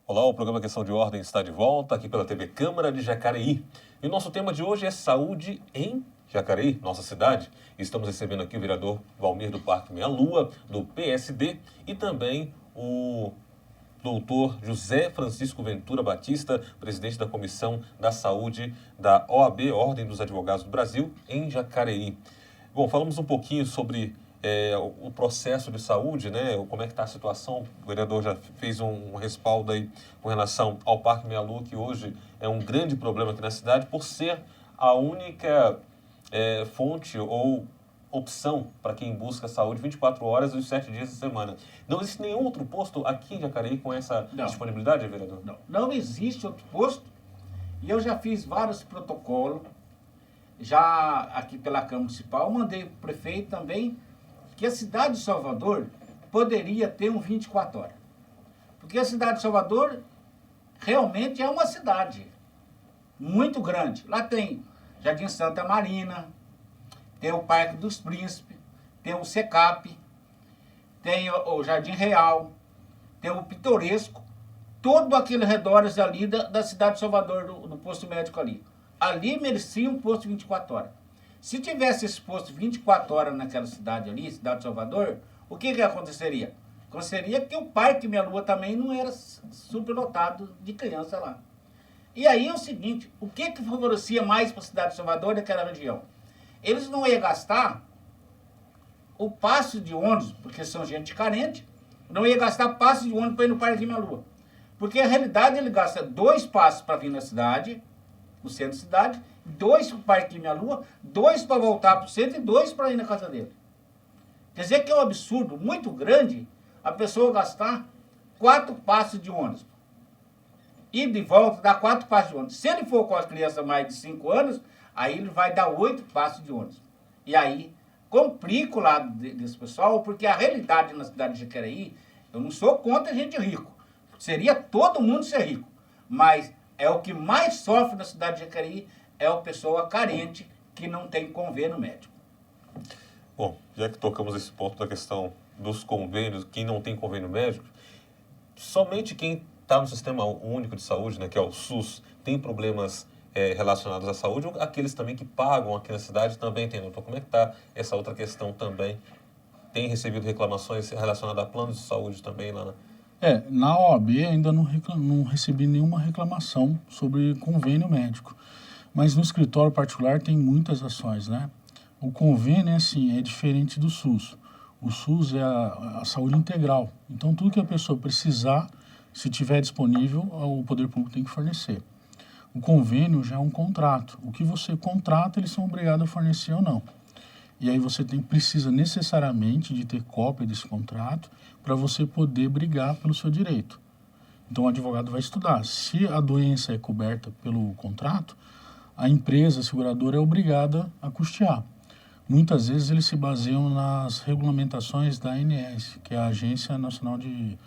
Olá, o programa Questão de Ordem está de volta aqui pela TV Câmara de Jacareí. E o nosso tema de hoje é saúde em Jacareí, nossa cidade. Estamos recebendo aqui o vereador Valmir do Parque Meia Lua, do PSD, e também o doutor José Francisco Ventura Batista, presidente da Comissão da Saúde da OAB, Ordem dos Advogados do Brasil, em Jacareí. Bom, falamos um pouquinho sobre o processo de saúde, né? Como é que está a situação. O vereador já fez um respaldo aí com relação ao Parque Meia Lua, que hoje é um grande problema aqui na cidade, por ser a única fonte ou opção para quem busca saúde 24 horas e os 7 dias da semana. Não existe nenhum outro posto aqui em Jacareí com essa disponibilidade, vereador? Não existe outro posto. E eu já fiz vários protocolos, já aqui pela Câmara Municipal, mandei para o prefeito também que a cidade de Salvador poderia ter um 24 horas. Porque a cidade de Salvador realmente é uma cidade muito grande. Lá tem Jardim Santa Marina, tem o Parque dos Príncipes, tem o Secap, tem o Jardim Real, tem o Pitoresco, todo aquele redores ali da cidade de Salvador, do posto médico ali. Ali merecia um posto 24 horas. Se tivesse esse posto 24 horas naquela cidade ali, cidade de Salvador, o que aconteceria? Aconteceria que o Parque Meia Lua também não era superlotado de criança lá. E aí é o seguinte, o que favorecia mais para a cidade de Salvador daquela região? Eles não iam gastar o passe de ônibus, porque são gente carente, não ia gastar passe de ônibus para ir no Parque Meia Lua. Porque a realidade ele gasta 2 passes para vir na cidade, no centro da cidade, 2 para o Parque Meia Lua, 2 para voltar para o centro e 2 para ir na casa dele. Quer dizer que é um absurdo muito grande a pessoa gastar 4 passes de ônibus. Ir de volta dá 4 passes de ônibus. Se ele for com a criança mais de 5 anos, aí ele vai dar 8 passes de ônibus. E aí complica o lado desse pessoal, porque a realidade na cidade de Jacareí, eu não sou contra a gente rico. Seria todo mundo ser rico. Mas é o que mais sofre na cidade de Jacareí, é a pessoa carente que não tem convênio médico. Bom, já que tocamos esse ponto da questão dos convênios, quem não tem convênio médico, somente quem está no Sistema Único de Saúde, né, que é o SUS, tem problemas relacionados à saúde, ou aqueles também que pagam aqui na cidade também tem, doutor? Como é que está essa outra questão também? Tem recebido reclamações relacionadas a planos de saúde também lá na... Na OAB ainda não recebi nenhuma reclamação sobre convênio médico. Mas no escritório particular tem muitas ações, né? O convênio, é diferente do SUS. O SUS é a saúde integral. Então, tudo que a pessoa precisar, se tiver disponível, o poder público tem que fornecer. O convênio já é um contrato. O que você contrata, eles são obrigados a fornecer ou não. E aí você precisa necessariamente de ter cópia desse contrato para você poder brigar pelo seu direito. Então, o advogado vai estudar. Se a doença é coberta pelo contrato, a empresa, a seguradora, é obrigada a custear. Muitas vezes eles se baseiam nas regulamentações da ANS, que é a Agência Nacional de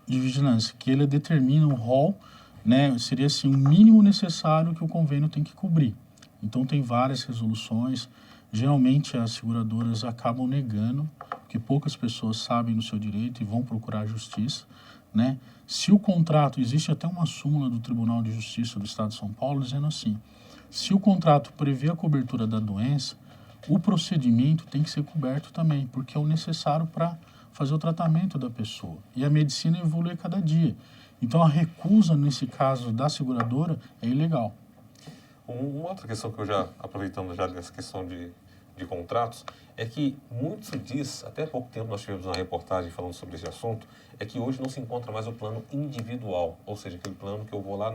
Vigilância, que ele determina um rol, né, seria assim, o mínimo necessário que o convênio tem que cobrir. Então tem várias resoluções, geralmente as seguradoras acabam negando, porque poucas pessoas sabem do seu direito e vão procurar a justiça, né? Se o contrato, existe até uma súmula do Tribunal de Justiça do Estado de São Paulo dizendo assim, se o contrato prevê a cobertura da doença, o procedimento tem que ser coberto também, porque é o necessário para fazer o tratamento da pessoa. E a medicina evolui a cada dia. Então a recusa, nesse caso da seguradora, é ilegal. Uma outra questão que eu já, aproveitando já dessa questão de contratos, é que muito se diz, até há pouco tempo nós tivemos uma reportagem falando sobre esse assunto, é que hoje não se encontra mais o plano individual, ou seja, aquele plano que eu vou lá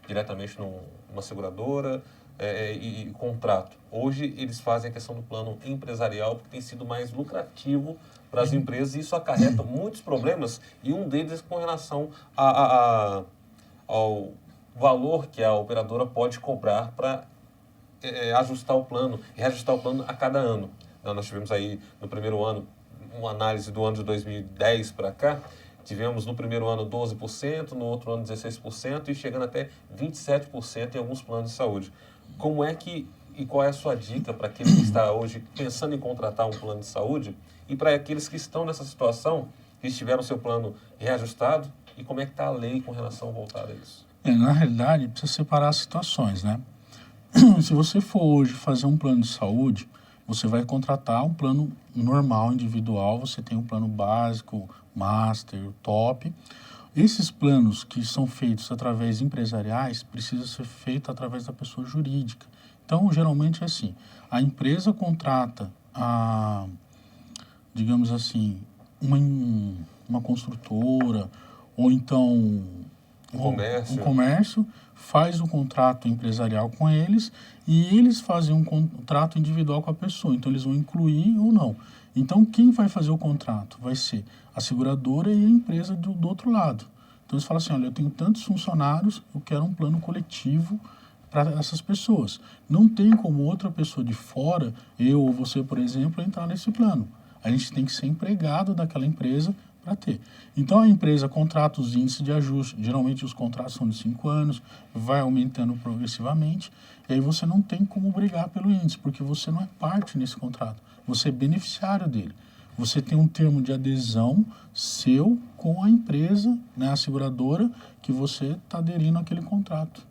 diretamente numa seguradora e contrato. Hoje eles fazem a questão do plano empresarial, porque tem sido mais lucrativo para as empresas e isso acarreta muitos problemas, e um deles é com relação ao valor que a operadora pode cobrar para ajustar o plano, e reajustar o plano a cada ano. Nós tivemos aí no primeiro ano, uma análise do ano de 2010 para cá, tivemos no primeiro ano 12%, no outro ano 16% e chegando até 27% em alguns planos de saúde. Como é que, e qual é a sua dica para aquele que está hoje pensando em contratar um plano de saúde e para aqueles que estão nessa situação, que tiveram seu plano reajustado E como é que está a lei com relação voltada a isso? Na realidade, precisa separar as situações, né? Se você for hoje fazer um plano de saúde, você vai contratar um plano normal, individual, você tem um plano básico, master, top. Esses planos que são feitos através empresariais, precisam ser feitos através da pessoa jurídica. Então, geralmente é assim, a empresa contrata digamos assim, uma construtora, ou então um comércio, faz o contrato empresarial com eles e eles fazem um contrato individual com a pessoa. Então, eles vão incluir ou não. Então, quem vai fazer o contrato? Vai ser a seguradora e a empresa do outro lado. Então, eles falam assim, olha, eu tenho tantos funcionários, eu quero um plano coletivo para essas pessoas. Não tem como outra pessoa de fora, eu ou você, por exemplo, entrar nesse plano. A gente tem que ser empregado daquela empresa para ter. Então, a empresa contrata os índices de ajuste. Geralmente, os contratos são de 5 anos, vai aumentando progressivamente. E aí, você não tem como brigar pelo índice, porque você não é parte nesse contrato. Você é beneficiário dele. Você tem um termo de adesão seu com a empresa, né, a seguradora, que você está aderindo àquele contrato.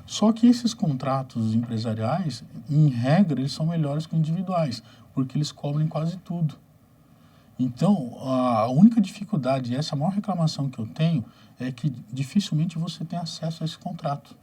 Só que esses contratos empresariais, em regra, eles são melhores que individuais, porque eles cobrem quase tudo. Então, a única dificuldade, e essa é a maior reclamação que eu tenho, é que dificilmente você tem acesso a esse contrato.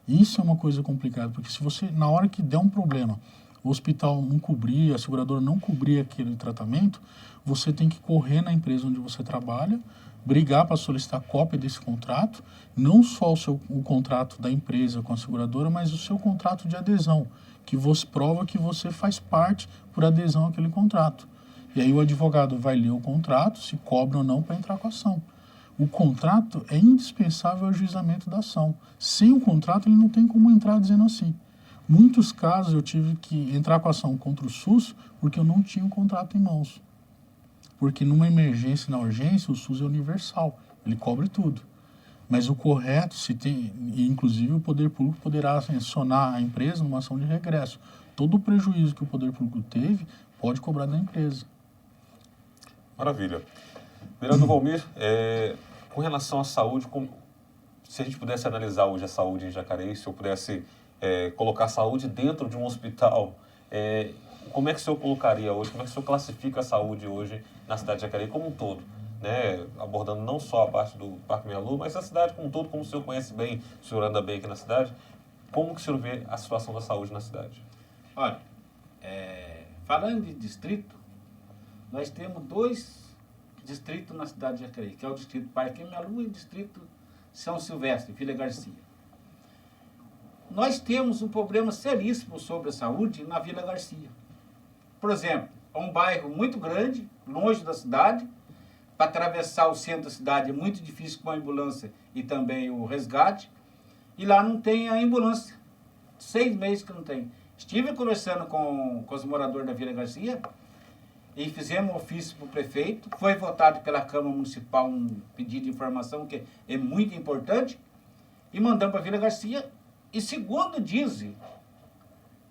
Isso é uma coisa complicada, porque se você, na hora que der um problema, o hospital não cobrir, a seguradora não cobrir aquele tratamento, você tem que correr na empresa onde você trabalha, brigar para solicitar cópia desse contrato, não só o contrato da empresa com a seguradora, mas o seu contrato de adesão, que você prova que você faz parte por adesão àquele contrato. E aí o advogado vai ler o contrato, se cobra ou não para entrar com a ação. O contrato é indispensável ao ajuizamento da ação. Sem o contrato, ele não tem como entrar dizendo assim. Muitos casos eu tive que entrar com a ação contra o SUS porque eu não tinha o contrato em mãos. Porque numa emergência e na urgência, o SUS é universal, ele cobre tudo. Mas o correto, se tem, e inclusive o poder público poderá sancionar a empresa numa ação de regresso. Todo o prejuízo que o poder público teve pode cobrar da empresa. Maravilha. Vereador Valmir, com relação à saúde, se a gente pudesse analisar hoje a saúde em Jacareí, se eu pudesse colocar a saúde dentro de um hospital, como é que o senhor colocaria hoje, como é que o senhor classifica a saúde hoje na cidade de Jacareí como um todo? Né? Abordando não só a parte do Parque Meia-Lua, mas a cidade como um todo, como o senhor conhece bem, o senhor anda bem aqui na cidade, como que o senhor vê a situação da saúde na cidade? Olha, falando de distrito, nós temos 2 distritos na cidade de Jacareí, que é o distrito Parque Meia-Lua e o distrito São Silvestre, Vila Garcia. Nós temos um problema seríssimo sobre a saúde na Vila Garcia. Por exemplo, é um bairro muito grande, longe da cidade. Para atravessar o centro da cidade é muito difícil com a ambulância e também o resgate. E lá não tem a ambulância. 6 meses que não tem. Estive conversando com os moradores da Vila Garcia e fizemos um ofício para o prefeito. Foi votado pela Câmara Municipal um pedido de informação que é muito importante. E mandamos para a Vila Garcia. E segundo dizem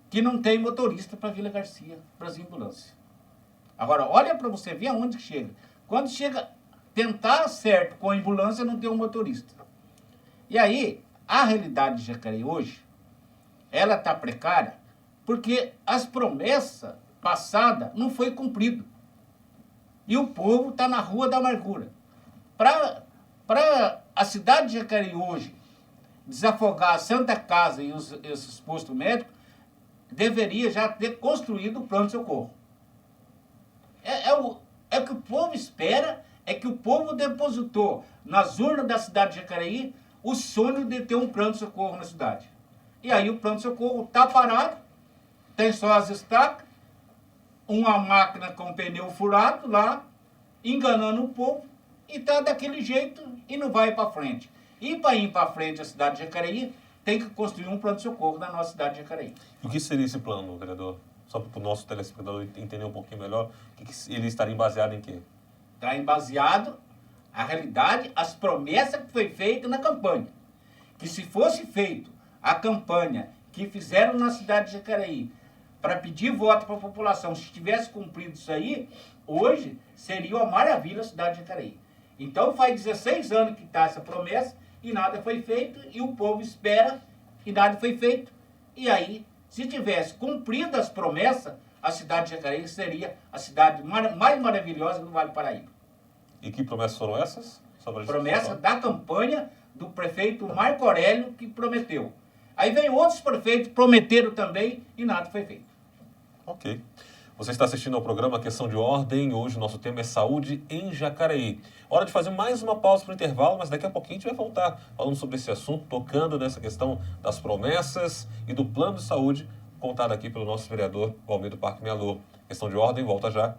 que não tem motorista para a Vila Garcia, para as ambulâncias. Agora, olha para você ver aonde que chega. Quando chega tentar certo com a ambulância, não tem um motorista. E aí, a realidade de Jacareí hoje, ela está precária porque as promessas passadas não foi cumprido. E o povo está na rua da amargura. Para a cidade de Jacareí hoje desafogar a Santa Casa e esses postos médicos, deveria já ter construído o pronto-socorro. É o que o povo espera, é que o povo depositou nas urnas da cidade de Jacareí o sonho de ter um pronto-socorro na cidade. E aí o pronto-socorro está parado, tem só as estacas, uma máquina com pneu furado lá, enganando o povo, e está daquele jeito e não vai para frente. E para ir para frente a cidade de Jacareí, tem que construir um pronto-socorro na nossa cidade de Jacareí. E o que seria esse plano, vereador? Só para o nosso telespectador entender um pouquinho melhor, ele estaria baseado em quê? Está baseado a realidade, as promessas que foi feita na campanha. Que se fosse feito a campanha que fizeram na cidade de Jacareí para pedir voto para a população, se tivesse cumprido isso aí, hoje seria uma maravilha a cidade de Jacareí. Então faz 16 anos que está essa promessa e nada foi feito, e o povo espera e nada foi feito. E aí, se tivesse cumprido as promessas, a cidade de Jacareí seria a cidade mais maravilhosa do Vale do Paraíba. E que promessas foram essas? Promessa da campanha do prefeito Marco Aurélio, que prometeu. Aí veio outros prefeitos, prometeram também e nada foi feito. Ok. Você está assistindo ao programa Questão de Ordem. Hoje o nosso tema é saúde em Jacareí. Hora de fazer mais uma pausa para o intervalo, mas daqui a pouquinho a gente vai voltar falando sobre esse assunto, tocando nessa questão das promessas e do plano de saúde contado aqui pelo nosso vereador Valmir do Parque Meia Lua. Questão de Ordem, volta já.